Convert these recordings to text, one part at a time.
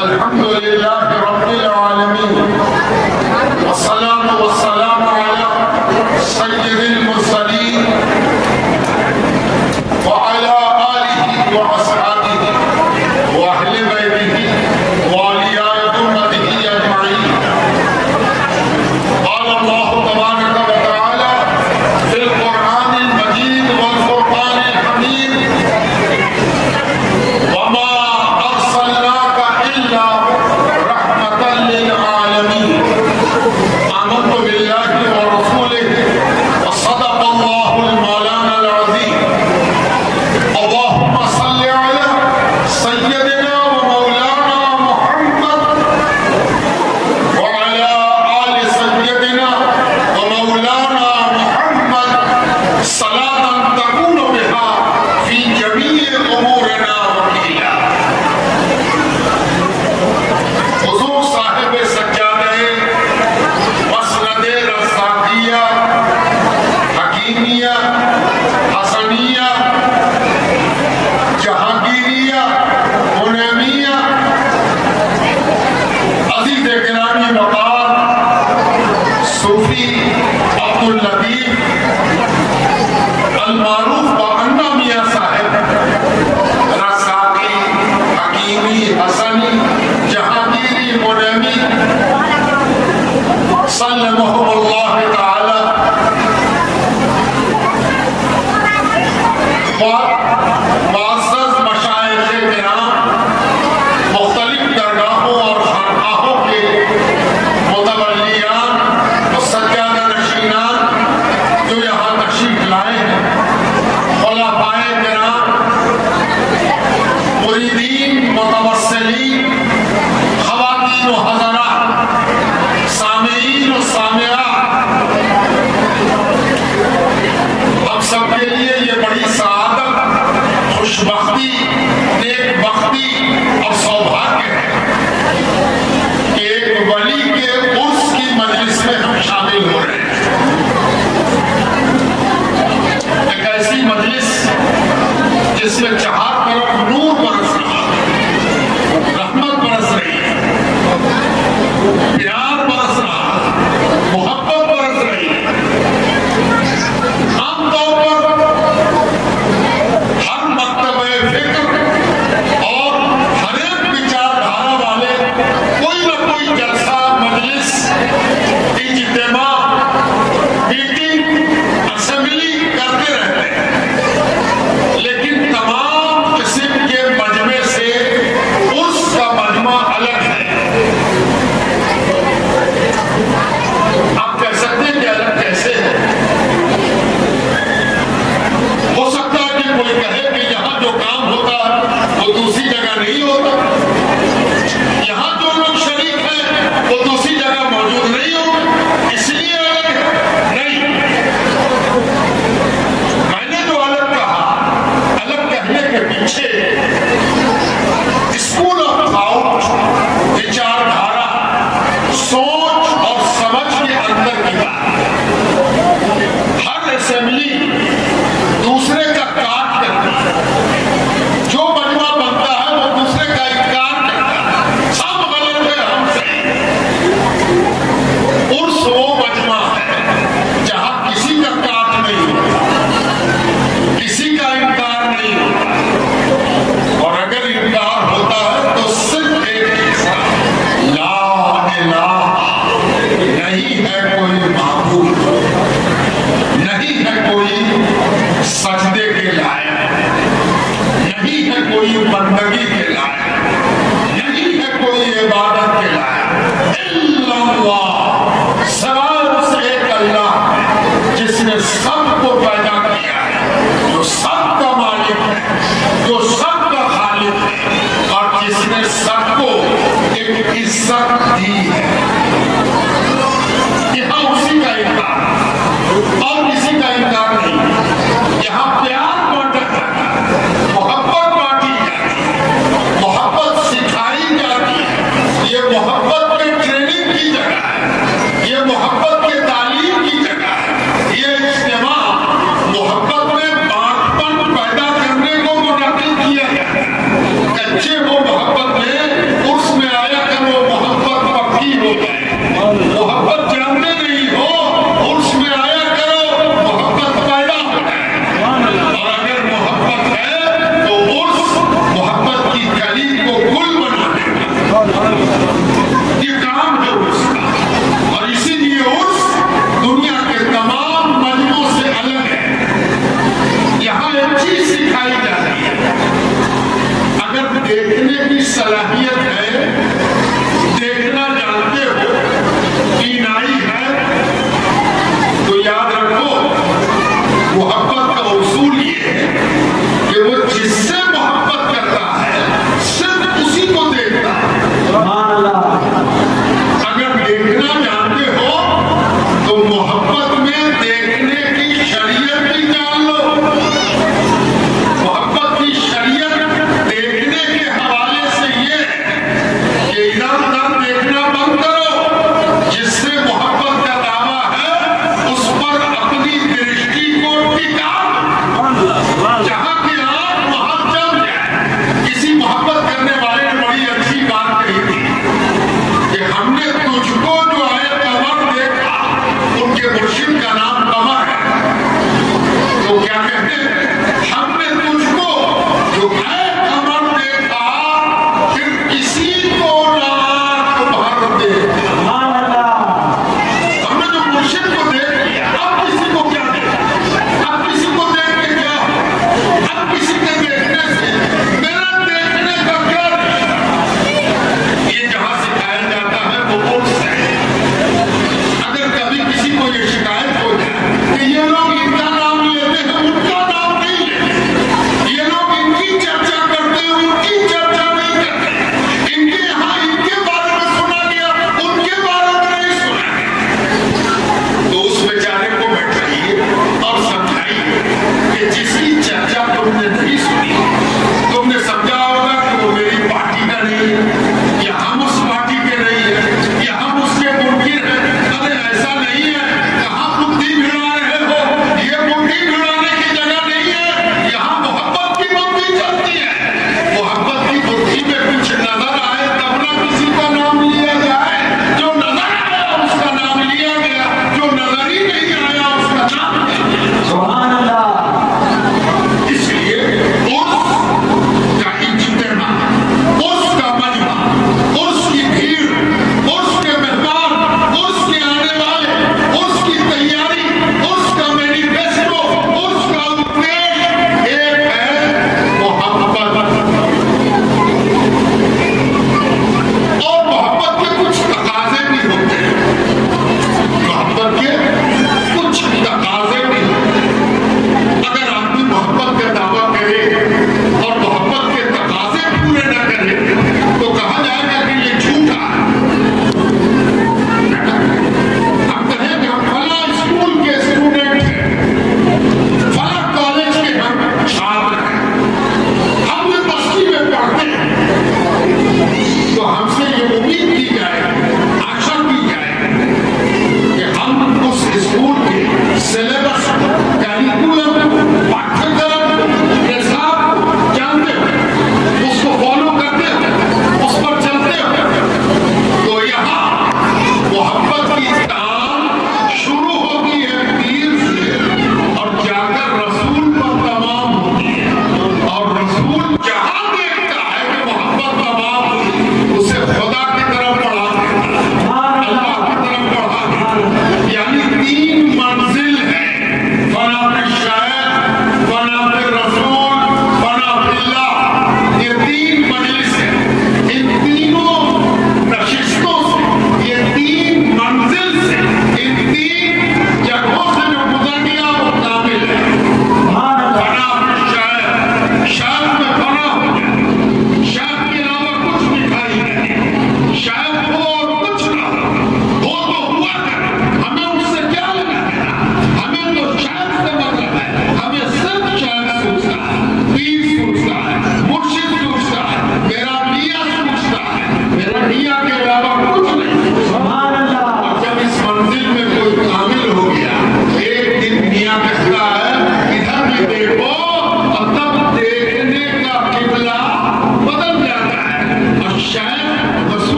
अल्हम्दुलिल्लाहि रब्बिल आलमीन वस्सलातु वस्सलामु अला सय्यिदिल मुरसलीन व अला आलिहि व अस्हाबिहि व अहले बैतिहि व औलियाए उम्मतिहि अजमईन। क़ाल अल्लाहु तबारक व तआला फिल कुरआनिल मजीद वल फुरक़ानिल हमीद वमा अर्सलनाका इल्ला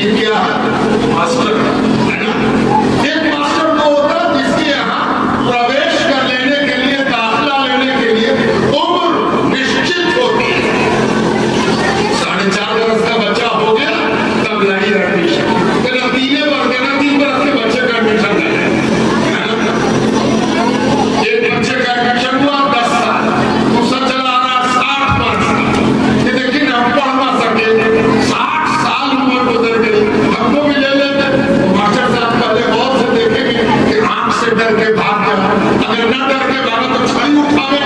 ये क्या है? मास्टर है ना। एक मास्टर वो होता है जिसके यहाँ प्रवेश कर लेने के लिए, दाखिला लेने के लिए उम्र निश्चित होती है। 4.5 बरस का बच्चा हो गया तब लगी एडमिशन, फिर 3 बरस के बच्चे का एडमिशन लगे। एक बच्चे का एडमिशन हुआ 10 साल, दूसरा चला आ रहा 60 वर्ष। ये देखिए हम पढ़ ना सके, 60 साल उम्र गुजर गई, हमको भी ले लेते। मास्टर साहब पहले गौर से देखेंगे कि आंख से डर के भाग गया, अगर न डर के भागा तो छड़ी उठावे।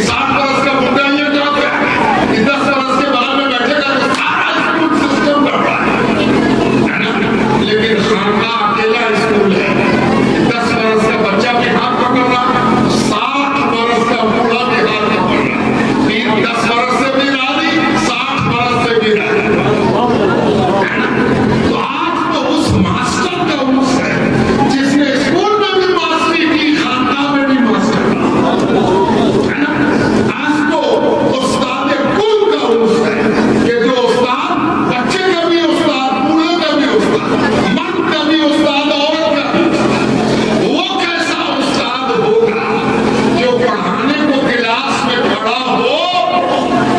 60 वर्ष का बुढ़ा ये क्या गया, 10 वर्ष के बाद में बैठेगा तो सारा स्कूल सिस्टम गड़बड़ा है ना। लेकिन खानका अकेला स्कूल है, 10 वर्ष का बच्चा भी हाथ पकड़ रहा, 60 वर्ष का बूढ़ा भी हाथ पकड़ रहा। 10 वर्ष से भी राजी, 60 वर्ष से भी राजी। तो आज तो उस मास्टर का उस है जिसने स्कूल में भी मास्टरी की, खानका में भी मास्टर है ना। आज तो उस्ताद कुल का उस है कि जो उस्ताद बच्चे का भी उस्ताद, बूढ़े का भी उस्ताद, मर्द का भी उस्ताद, औरत का भी उस्ताद। वो कैसा उस्ताद होगा जो पढ़ाने को क्लास में खड़ा हो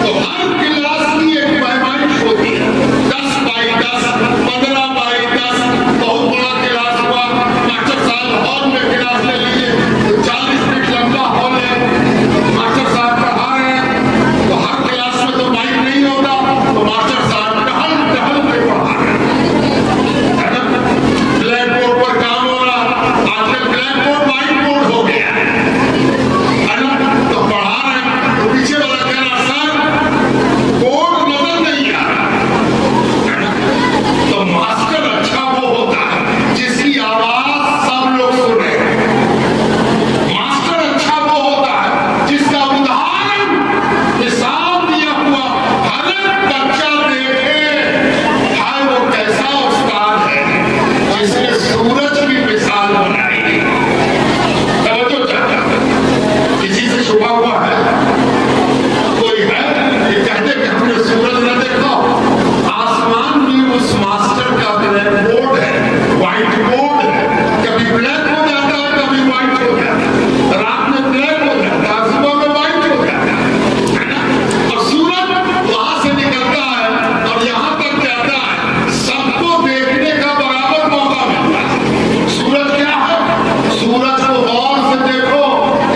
तो हर क्लास की एक पैमाइश होती है, 10 बाई 10, 15 बाई 10। बहुत बड़ा क्लास हुआ, मास्टर साहब हॉल में क्लास ले लीजिए तो 40 फीट लंबा हॉल है, मास्टर साहब पढ़ा रहे हैं तो हर क्लास में तो माइक नहीं होता, तो मास्टर साहब टहल टहल के पढ़ा रहे हैं। ब्लैक बोर्ड पर काम हो रहा, आजकल ब्लैक बोर्ड व्हाइट बोर्ड हो गया है ना। तो पढ़ा रहे हैं तो पीछे वाला कह रहा सर बोर्ड नजर नहीं आ रहा। तो मास्टर अच्छा वो होता है जिसकी आवाज सब लोग सुने। मास्टर अच्छा वो होता है जिसका उदाहरण हिसाब दिया हुआ हर एक बच्चा देखे, हाय वो कैसा उस्ताद है जिसने सूरज की मिसाल बनाई। तवज्जो चाहता है, किसी से छुपा हुआ है, कोई है ये कहते कि हमने सूरज न देखा। आसमान में उस मास्टर का ब्लैक बोर्ड है, व्हाइट बोर्ड है, कभी ब्लैक हो जाता है कभी व्हाइट हो जाता है, रात में ब्लैक हो जाता है, सुबह में व्हाइट हो जाता है ना। और सूरज वहां से निकलता है और यहाँ तक जाता है, सबको देखने का बराबर मौका मिलता है। सूरज क्या है? सूरज को गौर से देखो,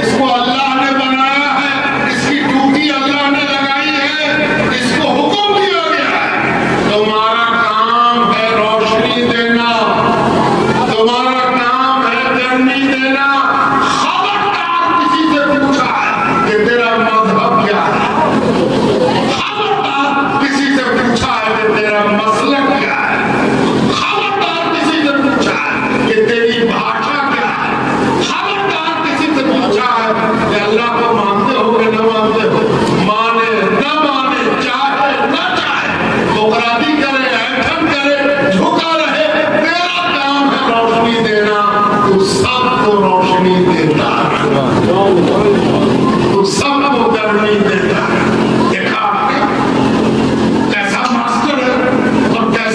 इसको अल्लाह ने बनाया है, इसकी ड्यूटी अल्लाह ने लगाई है, इसको हुक्म दिया गया है तुम्हारा काम है रोशनी देना, तुम्हारा काम है गर्मी देना। खबरदार किसी से पूछा है कि तेरा मजहब क्या है, खबरदार किसी से पूछा है कि तेरा मसलक क्या है, खबरदार किसी से पूछा है कि तेरी भाषा क्या है, खबरदार किसी से पूछा है कि अल्लाह को मानते हो कि न मानते हो, माने न माने, चाहे न चाहे, मुकरादी करे, ऐठन करे, झुका रहे, तेरा काम है रोशनी देना। तू सबको रोशनी देता है, तू सबको गर्मी देता है। देखा आपने कैसा मास्टर है और कैसा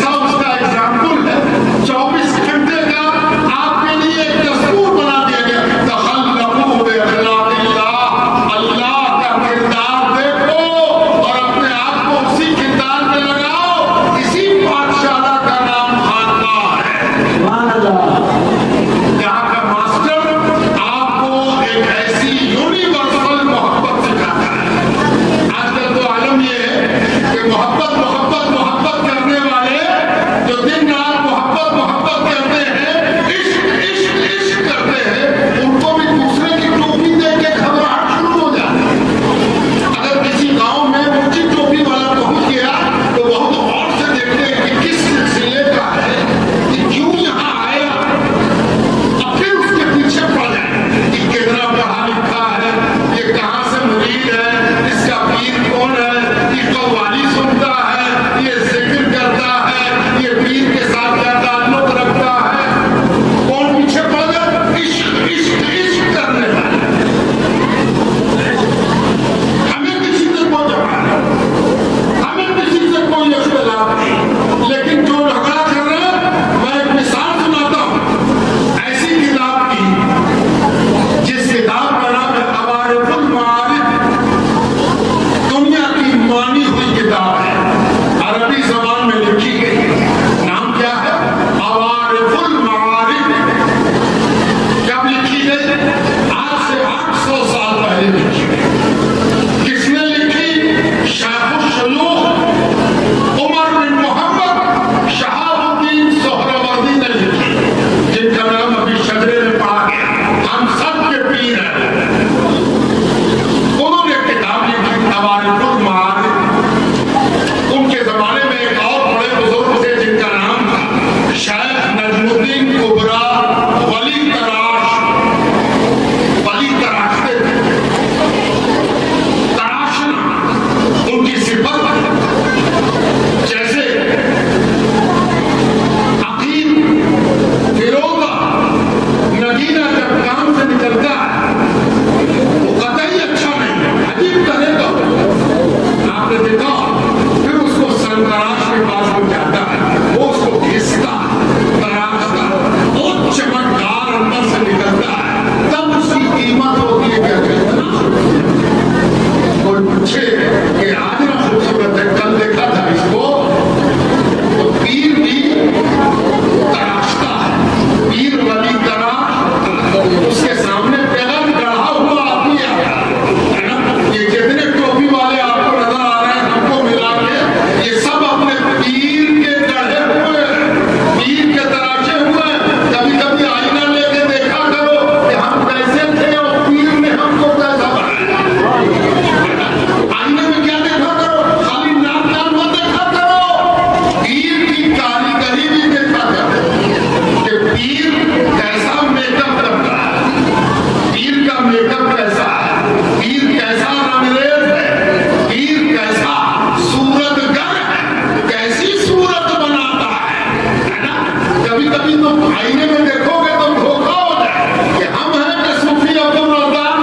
कभी तुम आईने में देखोगे तो धोखा हो जाए कि हम हैं कि सूफी अब्दुल रज़्ज़ाक,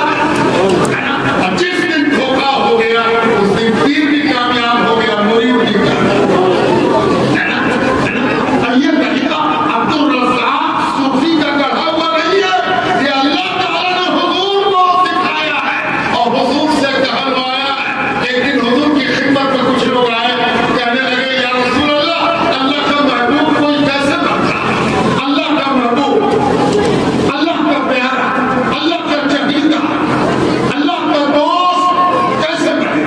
है ना? और जिस दिन धोखा हो गया उस दिन पीर भी कामयाब हो गया, मुरीद भी कामयाब, है ना? और ये तरीका अब्दुल रज़्ज़ाक सूफी का गढ़ा हुआ नहीं है, ये अल्लाह ताला ने हुजूर को सिखाया है और हुजूर से कहलवाया है। एक दिन हुजूर की खिदमत में कुछ लोग आए, कहने लगे या रसूल अल्लाह, अल्लाह का महबूब कोई कैसे बनता? अल्लाह का महबूब, अल्लाह का प्यारा, अल्लाह का चहीता, अल्लाह का दोस्त कैसे बने?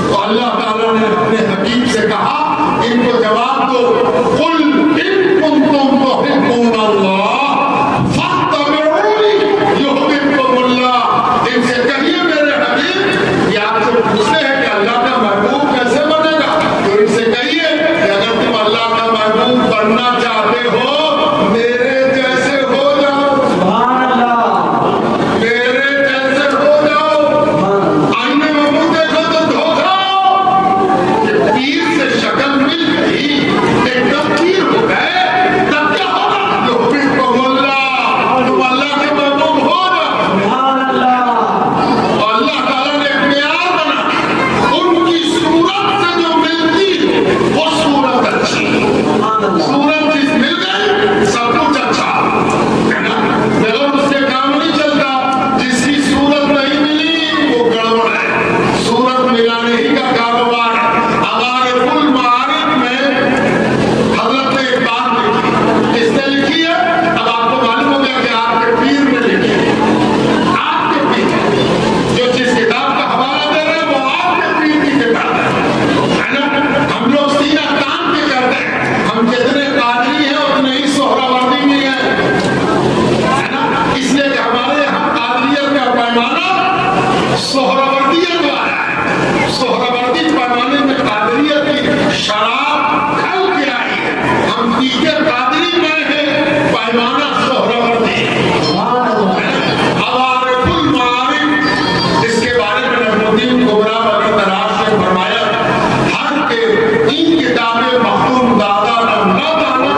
तो अल्लाह ताला ने अपने हकीम से कहा, इनको जवाब दो, कुल इन कुंतुम तुहिब्बूनल्लाह फत्तबिऊनी युहब्बुकुमुल्लाह। इनसे कहिए मेरे हबीब, ये आपसे पूछते हैं कि अल्लाह का महबूब कैसे बनेगा, तो इनसे कहिए कि अगर तुम अल्लाह का महबूब बनना चाहते हो, मेरे जैसे हो जाओ, मेरे जैसे हो जाओ। आईने में मुंह देखो तो धोखा हो कि पीर से शक्ल मिल गई, एकदम पीर हो गए, तब क्या होगा? युहब्बुकुमुल्लाह, तुम अल्लाह के महबूब हो जाओ। और अल्लाह ताला ने एक प्यार बना, उनकी सूरत से जो मिलती है वो सूरत अच्छी, सूरत जिस मिल गई सब कुछ अच्छा, है ना? मगर उससे काम नहीं चलता, जिसकी सूरत नहीं मिली वो गड़बड़ है। सूरत मिलाने ही का कारोबार है। हमारे कुल मारिफ में हजरत ने एक बात लिखी, किसने लिखी है? अब आपको मालूम हो गया कि आपके पीर ने लिखी है, आपके पीर जो जिस किताब का हवाला दे रहे हैं वो आपके पीर की किताब है ना? हम लोग सीना तान के करते हैं, हम जितने कादरी हैं उतने ही सोहरावर्दी भी हैं, है ना? इसलिए कि हमारे यहाँ कादरियत का पैमाना सोहरावर्दियत वाला है। सोहरावर्दी पैमाने में कादरियत की शराब खल के आई है, हम तीजे कादरी में है, पैमाना सोहरावर्दी है। हमारे कुल मारिफ, इसके बारे में नजमुद्दीन कुबरा वाली तराश ने फरमाया, हर के तीन किताबें मखदूम दादा ने न जाना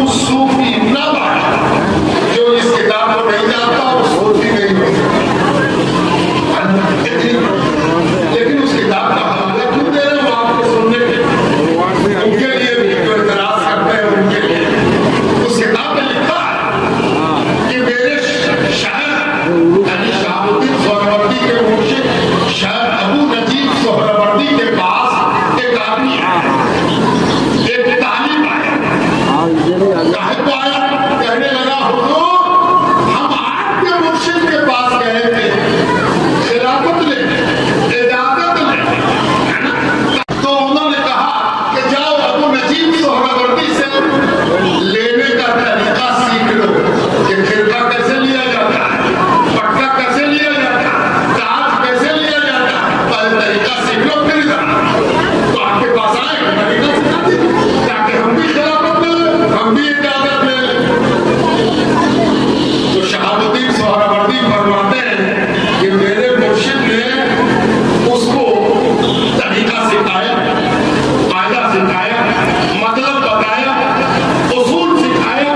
उस सूफी न बाना, जो इस किताब को नहीं जानता वो सूफी नहीं हो सकता। लेकिन उस किताब का हवाला क्यों दे रहे हो आपको सुनने के? उनके लिए भी जो इतराज करते हैं उनके लिए उस किताब में लिखा है कि मेरे शायर यानी शहाबुद्दीन सोहरावर्दी के मुर्शिद शायर अबू नजीब सोहरावर्दी के पास एक आदमी आया, एक तालिब आया। काहे को आया? कहने लगा, हुजूर हम आपके मुर्शिद के पास गए थे खिलाफत लेने, इजाजत लेने, है ना? तो उन्होंने कहा कि जाओ अबू नजीब सोहरावर्दी से लेने का तरीका सीख लो कि खिरका कैसे लिया जाता है, पट्टा कैसे लिया जाता है, ताज कैसे लिया जाता है, पहले तरीका सीख लो फिर जाना। तो आपके पास आए, तरीका सिखा दी ताकि हम भी खिलाफत ले लें, हम भी इजाजत ले लें। तो शहाबुद्दीन सोहरावर्दी फरमाते हैं कि मेरे मुर्शिद ने उसको तरीका सिखाया, कायदा सिखाया, मतलब बताया, उसूल सिखाया।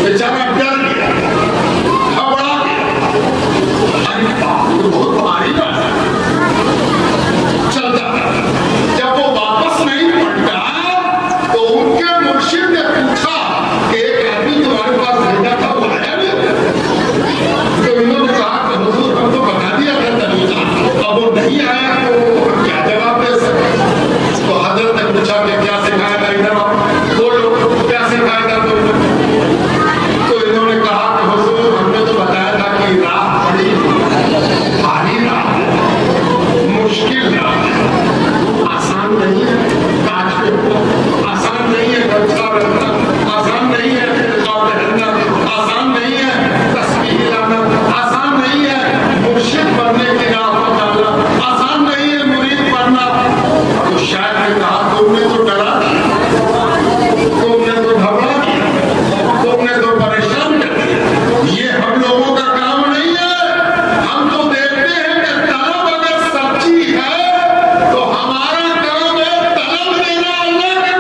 बेचारा डर गया, घबरा गया, अरे बाप रे, बहुत भारी बात है। चलता जब वो वापस नहीं पलटा तो उनके मुर्शिद ने पूछा कि एक आदमी तुम्हारे पास भेजा था वो आया नहीं? तो इन्होंने कहा कि हुजूर हम तो बता दिया था तरीका, अब वो नहीं आया तो हम क्या जवाब दे सकते? तो हजरत ने पूछा कि क्या सिखाया था, इधर आओ बोलो क्या सिखाया था तुमने? तो इन्होंने कहा कि हुजूर हमने तो बताया था कि राह बड़ी भारी राह है, मुश्किल राह है, आसान नहीं है। काज पे आसान नहीं है, गमछा रखना आसान नहीं है, निकाब पहनना आसान नहीं है, तस्बीह हिलाना आसान नहीं है, मुर्शिद बनने की राह पर चलना आसान नहीं है, मुरीद बनना। तो शायद ने कहा तुमने तो डरा दिया, तुमने तो घबरा दिया, तुमने तो परेशान कर दिया, ये हम लोगों का काम नहीं है। हम तो देखते हैं कि तलब अगर सच्ची है तो हमारा काम है तलब देना अल्लाह के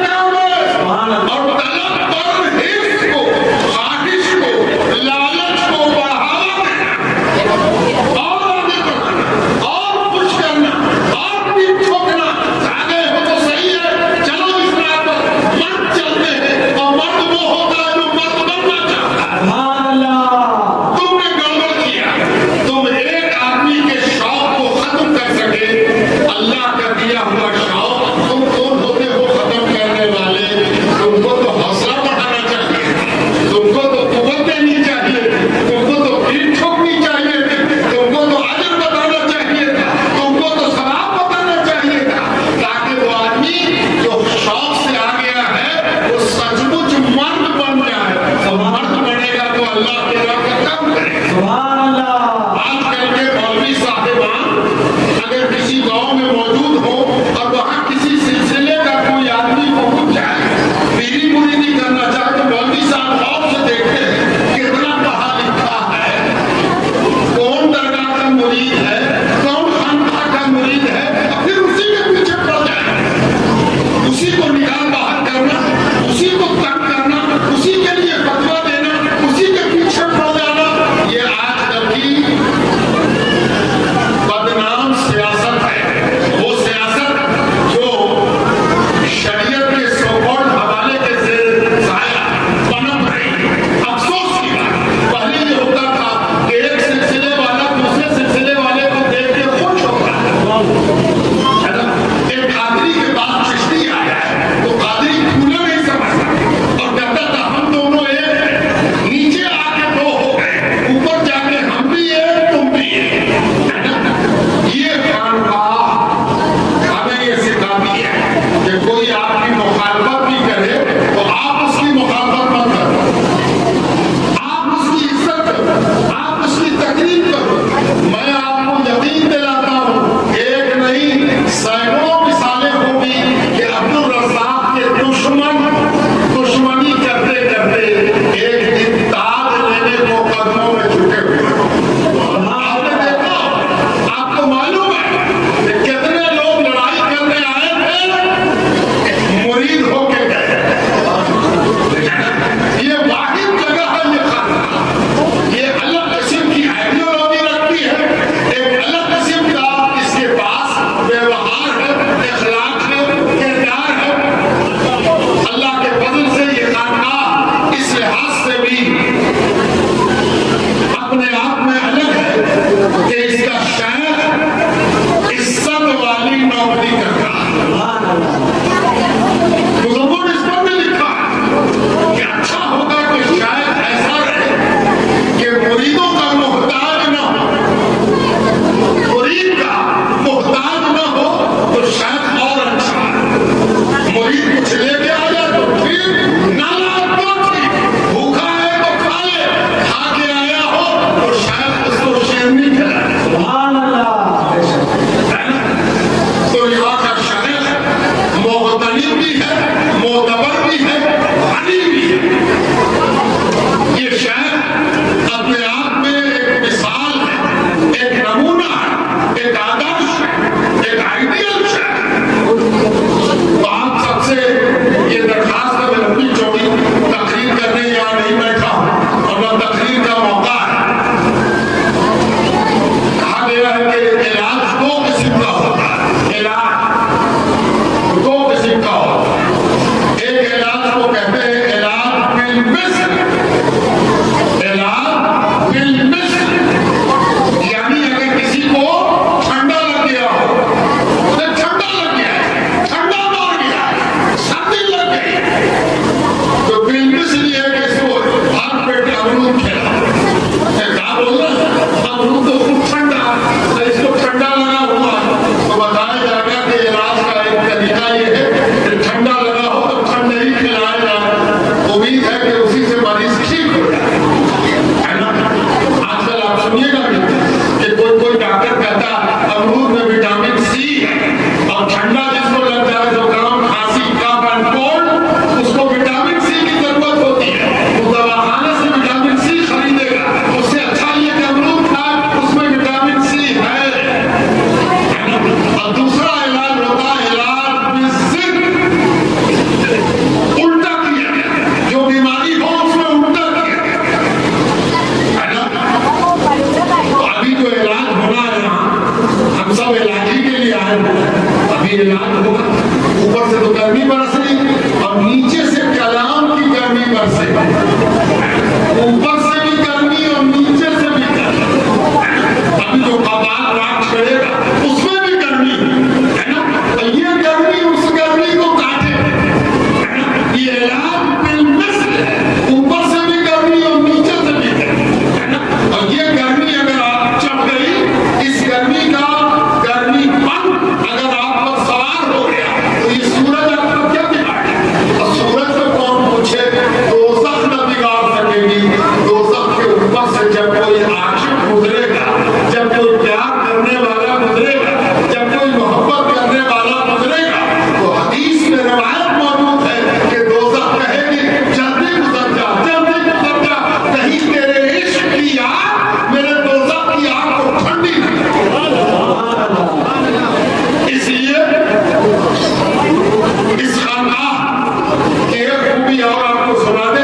कि एक खूबी और आपको सुना दे।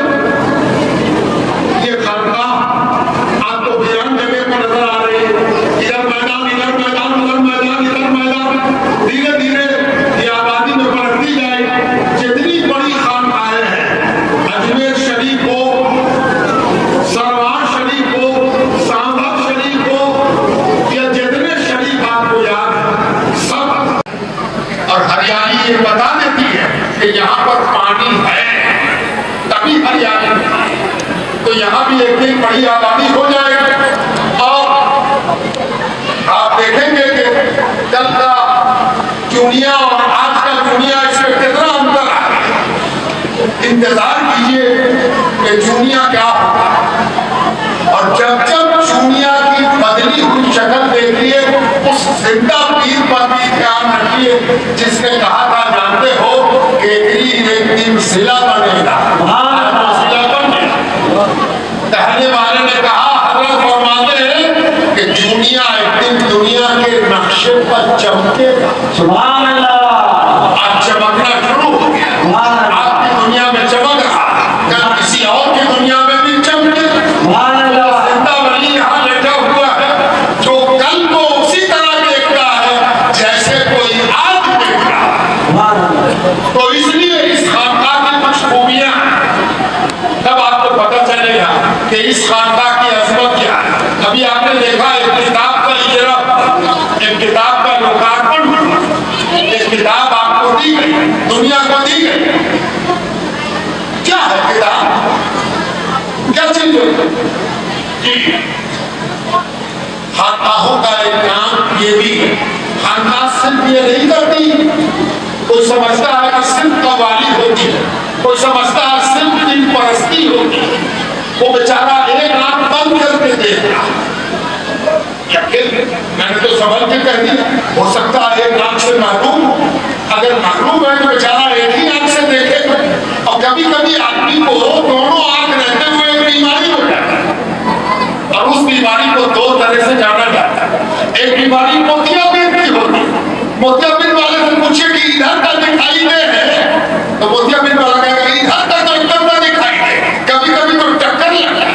ये खानका आपको बयान जगह पर नजर आ रही है, इधर मैदान, इधर मैदान, उधर मैदान, इधर मैदान, धीरे धीरे ये आबादी में बढ़ती जाएगी। जितनी बड़ी खानकाएं हैं, अजमेर शरीफ हो, सरवार शरीफ हो, सांभर शरीफ हो, या जितने शरीफ आपको याद है सब, और हरियाली ये बता देती है कि यहाँ पर पानी है तभी हरियाली, तो यहाँ भी एक दिन बड़ी आबादी हो जाएगी। और आप देखेंगे कि कल का दुनिया और आज का दुनिया, इसमें कितना अंतर है। इंतजार कीजिए कि दुनिया क्या होगा, और जब जब दुनिया की बदली हुई शक्ल देखिए, उस जिंदा पीर पर भी ध्यान रखिए जिसने कहा था, जानते हो, केकरी एक दिन सिला बनेगा, सिला बन गया। कहने वाले ने कहा, हजरत फरमाते हैं कि दुनिया एक दिन दुनिया के नक्शे पर चमकेगा। सुभान अल्लाह। आज चमकना शुरू हो गया, आपकी दुनिया में चमक रहा, कल किसी और की दुनिया में भी चमके। सुभान अल्लाह। जिंदा वली यहाँ लेटा हुआ है जो कल को उसी तरह देखता है जैसे कोई आज देख रहा है। तो इसलिए इस खानका की कुछ खूबियां, तब आपको पता चलेगा कि इस खानका की अजमत क्या है। अभी आपने देखा एक किताब का इजरा, एक किताब का लोकार्पण, एक किताब आपको दी गई, दुनिया को दी गई। क्या है किताब, क्या चीज है? खानकाहों का एक नाम ये भी है, खानका सिर्फ ये नहीं करती, कोई समझता है कि सिर्फ कव्वाली होती है, कोई समझता है सिर्फ दिन परस्ती होती है, वो बेचारा एक आंख बंद करके देख रहा। मैंने तो समझ के कह दिया, हो सकता है एक आंख से महरूम, अगर महरूम है तो बेचारा एक ही आंख से देखेगा। और कभी कभी आदमी को दोनों आंख रहते हुए एक बीमारी हो जाती है, और उस बीमारी को दो तरह से जाना जाता है। एक बीमारी मोतियाबिंद की होती है। मोतियाबिंद वाले से पूछिए कि इधर का दिखाई दे है, तो मोतियाबिंद वाला कहेगा इधर का तो एकदम ना दिखाई दे, कभी कभी तो टक्कर लगता है।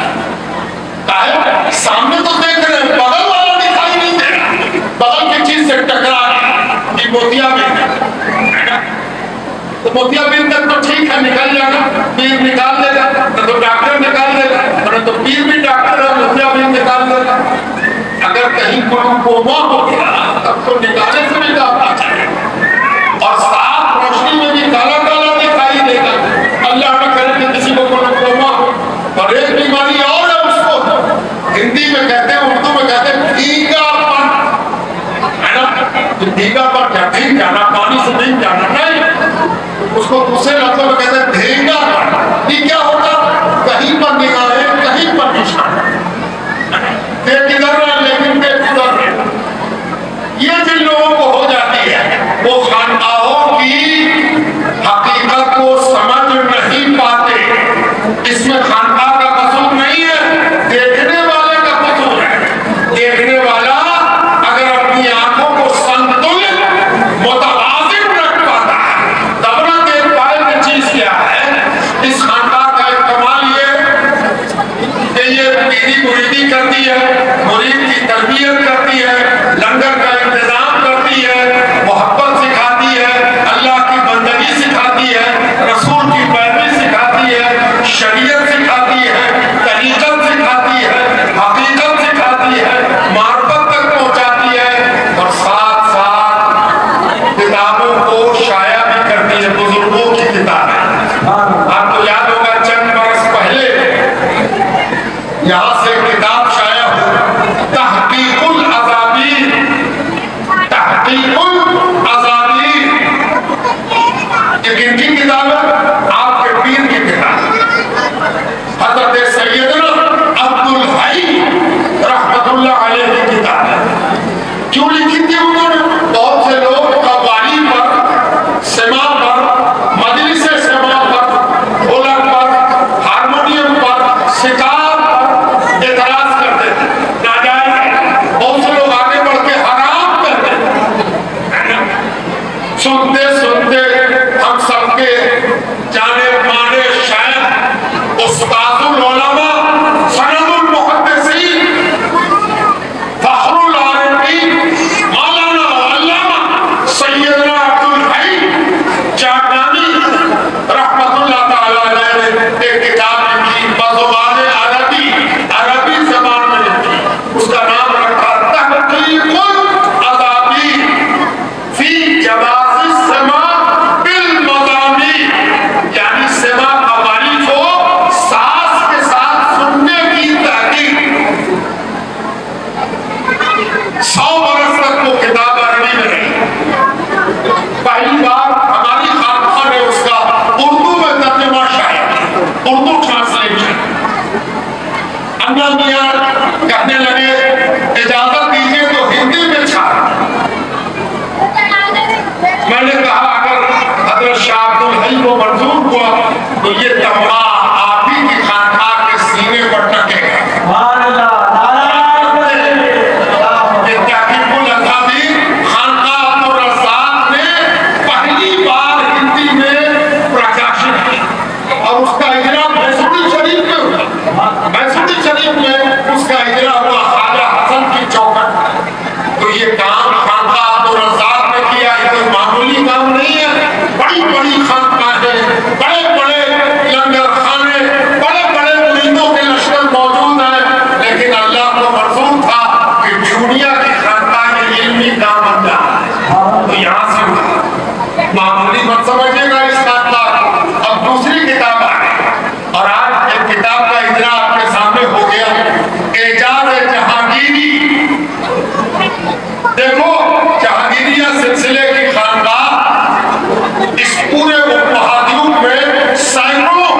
सामने तो देख रहे हैं, बगल वाला दिखाई नहीं दे रहा, बगल की चीज से टकरा रही। मोतियाबिंद, तो मोतियाबिंद तक तो ठीक है, निकल जाएगा, पीर निकाल देगा, तो डॉक्टर निकाल देगा, तो पीर भी डॉक्टर है, मोतियाबिंद निकाल देगा। अगर कहीं कोमा हो गया तब तो निकालने से भी काम आ जाएगा, और साफ रोशनी में भी काला काला दिखाई देगा। अल्लाह न करे कि किसी को कोमा हो। और एक बीमारी और है, उसको हिंदी में कहते हैं, उर्दू में कहते हैं भीगापन, है ना? भीगापन क्या, भीग जाना, पानी से भीग जाना नहीं, उसको दूसरे लफ्जों में कहते हैं भीगापन। ये क्या होता, कहीं पर निगाहें, कहीं पर निशान, देख इधर रहा लेकिन देख उधर रहा। ये जिन लोगों को हो जाती है, वो खानकाहों की हकीकत को समझ नहीं पाते। इसमें खानका का कसूर नहीं है, देखने वाले का कसूर है। देखने वाला अगर अपनी आंखों को संतुलित मुतवाज़िन रख पाता है, तब ना देख पाए कि चीज क्या है। इस खानका का एक कमाल ये कि ये पीरी मुरीदी करती है, मुरीद की तरबियत करती है, लंगर का इंतजाम करती है, मोहब्बत सिखाती है, अल्लाह की बंदगी सिखाती है, रसूल की पैरवी सिखाती है, शरीयत सिखाती तो ये तमगा आप ही की खानका के सीने पर टकेगा। ये तहकीकुल अज़ादी खानका अब्दुल रज़्ज़ाक ने पहली बार हिंदी में प्रकाशित की और उसका इजरा मैसूरी शरीफ में हुआ। मैसूरी शरीफ में उसका इजरा हुआ ख्वाजा हसन की चौखट। तो ये काम खानका अब्दुल रज़्ज़ाक ने किया, ये कोई मामूली काम नहीं है। बड़ी बड़ी खानकाहें, बड़े बड़े लंगर खाने, बड़े बड़े मुरीदों के लश्कर मौजूद हैं, लेकिन अल्लाह को मंजूर था कि दुनिया की खानका के इल्मी काम बन जाए। तो यहाँ से मामूली मत समझिएगा इस खानका को। अब दूसरी किताब आ गई और आज एक किताब का इजरा आपके सामने हो गया, एजाज जहांगीरी। देखो जहांगीरिया सिलसिले की खानका इस पूरे उपमहाद्वीप में सैकड़ों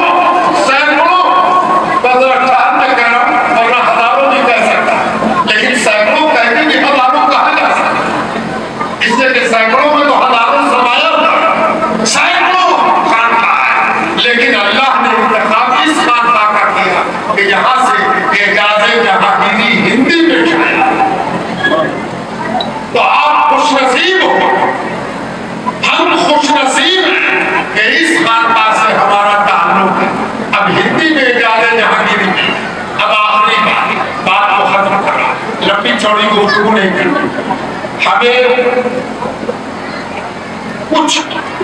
वरना हजारों नहीं कह सकता, लेकिन सैकड़ों कहते भी हजारों कहा जा सकता, इसलिए कि सैकड़ों में तो हजारों समाया था, सैकड़ों खानका है। लेकिन अल्लाह ने इंतखाब इस खानका का किया कि यहाँ से एजाज़े जहांगीरी हिंदी में छाया। तो आप खुशनसीब हो, हम खुशनसीब हैं कि इस खानका से हमारा ताल्लुक है। अब हिंदी में एजाज़े जहांगीरी में अब आखिरी बात को खत्म करा, लंबी चौड़ी गुफ्तगू नहीं करनी, हमें कुछ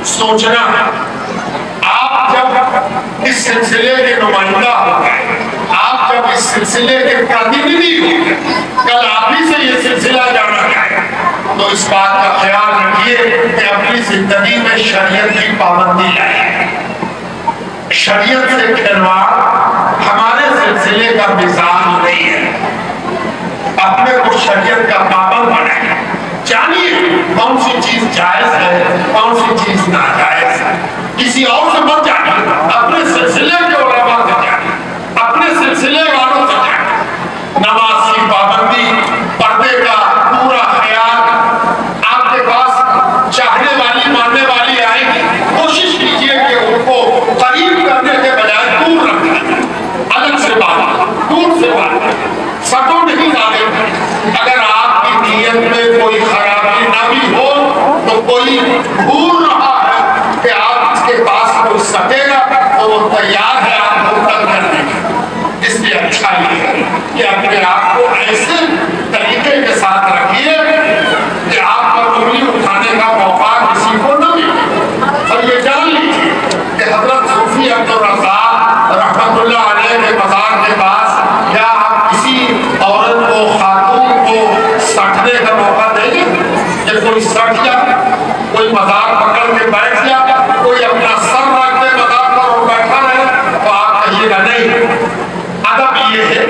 सोचना है। आप जब इस सिलसिले के नुमाइंदा हो गए, आप जब इस सिलसिले के प्रतिनिधि हो गए, कल आप ही से ये सिलसिला जाना है, तो इस बात का ख्याल रखिए कि अपनी जिंदगी में शरीयत की पाबंदी लाए। शरीयत से खिलवाड़ हमारे सिलसिले का मिजाज नहीं है। अपने को शरीयत का पाबंद बनाए, जानिए कौन सी चीज जायज है, कौन सी चीज नाजायज है। किसी और से मत जानिए, अपने सिलसिले के उलमा से जानिए, अपने सिलसिले वालों से जानिए। नमाज की पाबंदी, पर्दे का पूरा ख्याल, आपके पास चाहने वाली मानने वाली आएगी, कोशिश कीजिए कि उनको करीब करने के बजाय दूर रखें। अलग से बात, दूर से बात, सटो नहीं जाने। अगर आपकी नीयत में कोई खराबी ना भी हो तो कोई भूल रहा है कि आप इसके पास कोई सटेगा तो वो तैयार है आपको तंग करने का। इसलिए अच्छा ये है कि अपने आप को ऐसे तरीके के साथ रखिए कि आप पर उंगली उठाने का मौका किसी को न मिले। और ये जान लीजिए कि हजरत सूफी अब्दुल रज़्ज़ाक रहमतुल्लाह अलैह के मज़ार के पास या आप किसी औरत को, खातून को सटने का मौका देंगे? जब कोई सट जाए, कोई मज़ार पकड़ के बैठ जाए, कोई अपना सर रख दे मज़ार पर और बैठा रहे, तो आप कहिएगा नहीं। अदब ये है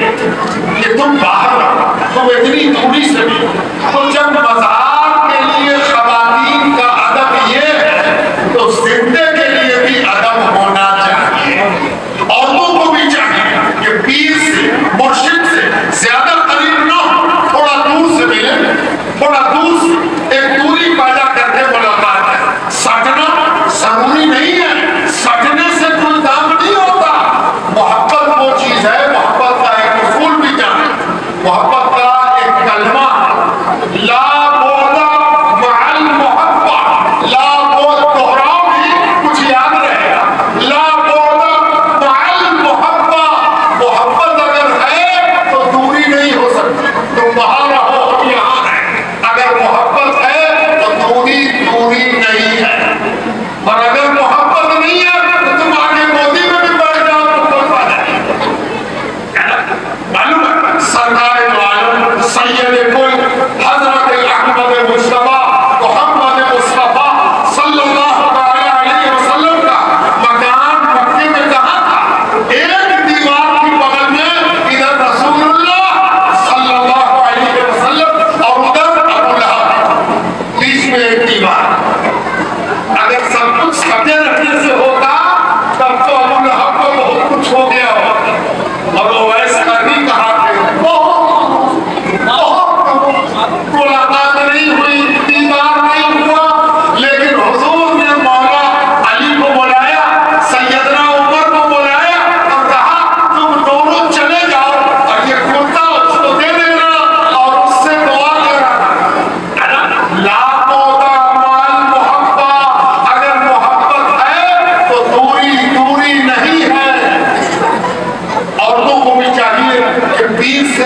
कि तुम बाहर रहो, तुम इतनी दूरी से भी। तो जब मज़ार के लिए ख़वातीन का अदब ये है, तो जिंदे के लिए भी अदब होना चाहिए, औरतों को भी चाहिए।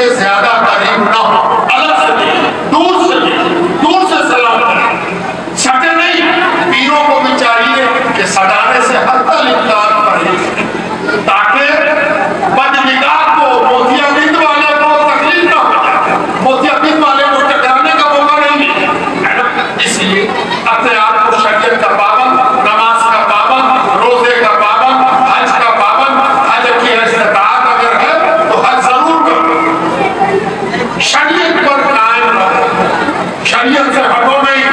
से ज्यादा करीब ना हो, अलग से दूर से सलाम करें, सटे नहीं। पीरों को भी चाहिए कि सजाने से हत्तल इम्तान करें, ताकि बदनिगाह को, मोतियाबिंद वाले को तकलीफ ना हो जाए, मोतियाबिंद वाले को टकराने का मौका नहीं मिले। इसलिए अपने आप को शरीयत का पाबंद, नमाज का पाबंद, रोजे का पाबंद, हज का पाबंद, हज की इस्तिताअत अगर है तो हज जरूर करो। शरीयत पर कायम रहो, शरीयत से हटो नहीं।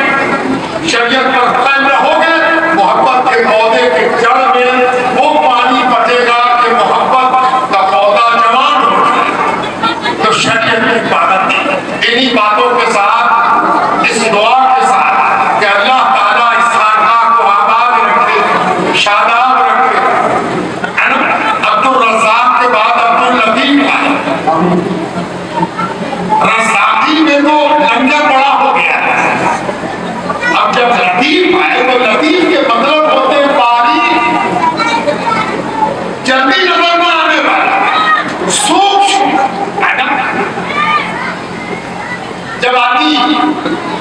शरीयत पर कायम रहोगे, मोहब्बत के पौधे के जड़ में वो पानी बचेगा कि मोहब्बत का पौधा जवान हो जाए। तो शरीयत की पाबंदी, इन्हीं बातों के साथ, इस दुआ के साथ कि अल्लाह ताला इस खानकाह को आबाद रखे, शादाब रखे। अब्दुल रज़्ज़ाक़ के बाद अब्दुल लतीफ आए। रज़्ज़ाक़ी में तो लंगर बड़ा हो गया। अब जब लतीफ आए तो लतीफ के मतलब होते हैं बारीक, जल्दी नजर में आने वाला, सूक्ष्म, है ना। जब आदमी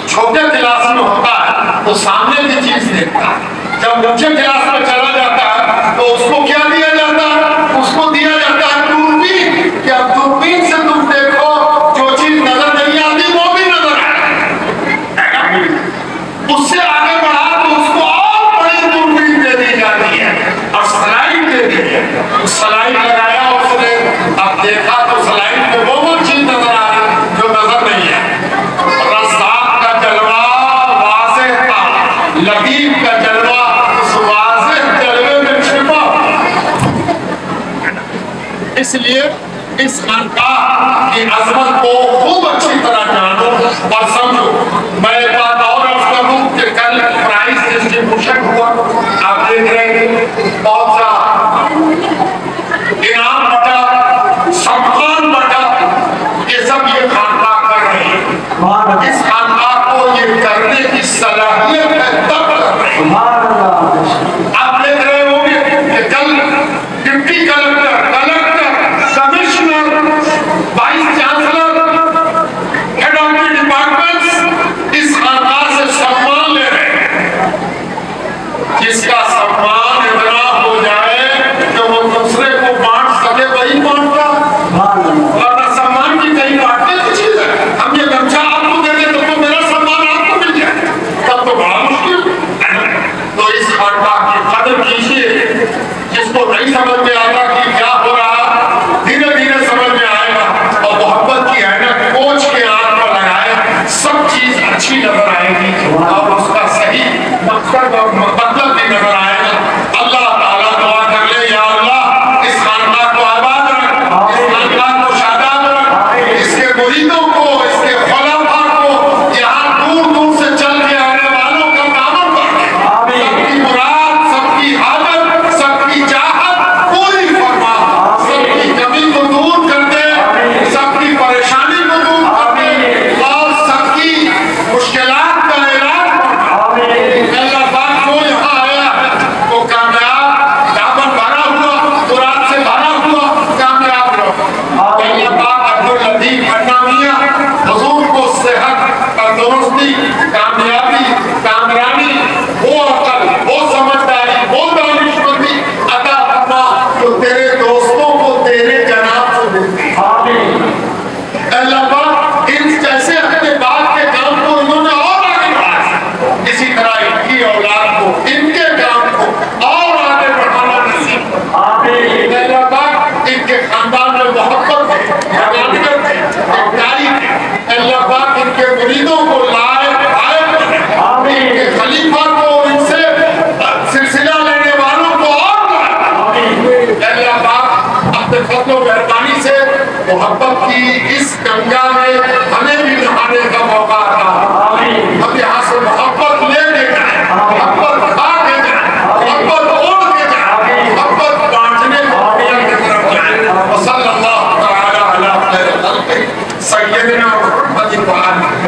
छोटे क्लास में होता है तो सामने की चीज देखता है, जब ऊंचे क्लास में चला जाता है तो उसको क्या दिया जाता है? उसको दिया जाता है दूरबीन, कि अब दूरबीन से तुम देखो, जो चीज नजर नहीं आती वो भी नजर आए। उससे आगे बढ़ा तो उसको और बड़ी दूरबीन दे दी जाती है और स्लाइड दे दी है। स्लाइड लगाया उसने, अब देखा तो स्लाइड में वो चीज नजर आ रही जो नजर नहीं है। रज़्ज़ाक़ का जलवा वाज़ेह था, लतीफ का जलवा उस वाज़ेह जलवे में छिपा। इसलिए इस खानकाह की अजमत को खूब अच्छी तरह जानो और समझो। मैं एक बात और अर्ज कर दूं कि कल प्राइज डिस्ट्रीब्यूशन हुआ, आप देख रहे हैं, बहुत सा इनाम बटा, सम्मान बटा, ये सब ये खानकाह कर रही है। इस खानकाह को ये करने की सलाहियत है, तब कर रहे हैं। आप देख रहे होंगे कि कल deputy collector, commissioner, vice chancellor, head of the department इस खानकाह से सम्मान ले रहे हैं। जिसका सम्मान इतना हो जाए कि वो दूसरे को बांट सके, वही बांटता। वरना सम्मान की कहीं बांटने की चीज है। हम ये गमछा आपको दे दें तो मेरा सम्मान आपको मिल जाए, तब तो बड़ा मुश्किल है। तो इस खानकाह की कदर कीजिए। जिसको नहीं समझ में आता कि क्या हो रहा, धीरे धीरे समझ में आएगा और मोहब्बत की ऐनक कोच के आंख पर लगाए, सब चीज अच्छी नजर आएगी और उसका सही मकसद और मतलब भी नजर आएगा। अल्लाह ताला दुआ कर ले, या अल्लाह इस खानकाह को आबाद रख, इस खानकाह को शादाब रख, इसके मुरीदों को, इसके खुलाफा को, यहाँ दूर दूर से चल के आने वालों का दामन बढ़े, सबकी मुराद, सबकी हालत, सबकी चाहत पूरी फरमा, सबकी कमी को दूर कर दे, सबकी परेशानी को दूर कर दे और सबकी मुश्किलात का इलाज कर। अल्लाह पाक को यहाँ आया है वो कामयाब, दामन भरा हुआ, मुराद से भरा हुआ कामयाब रहो। अल्लाह पाक अब्दुल लतीफ अन्ना मियां हुजूर को सेहत, तंदुरुस्ती, कामयाबी, कामरानी, वो अकल, वो समझदारी, वो दानिशमंदी अता फरमा जो तेरे दोस्तों को तेरे जनाब से मिलती है। अल्लाह पाक इन जैसे अपने बाप के काम को इन्होंने और आगे बढ़ाया, इसी तरह इनकी औलाद को, इनके काम को और आगे बढ़ाना नसीब करे। अल्लाह पाक इनके खानदान में मोहब्बत है, जवानियत है, इकदारी है। अल्लाह पाक इनके मुरीदों को लाए भाई, इनके खलीफा को, इनसे सिलसिला लेने वालों को और लाए। अल्लाह पाक अपने फज़ल व मेहरबानी से मोहब्बत की इस गंगा में हमें भी नहाने का मौका आता। हम यहाँ से मोहब्बत ले के जाए, मोहब्बत खा के जाए, मोहब्बत ओढ़ के जाए, मोहब्बत बांटने की तरफ जाए। सल्लल्लाहु तआला अला खैरिल खल्क़ि सय्यिदना मुहम्मद व आलिहि।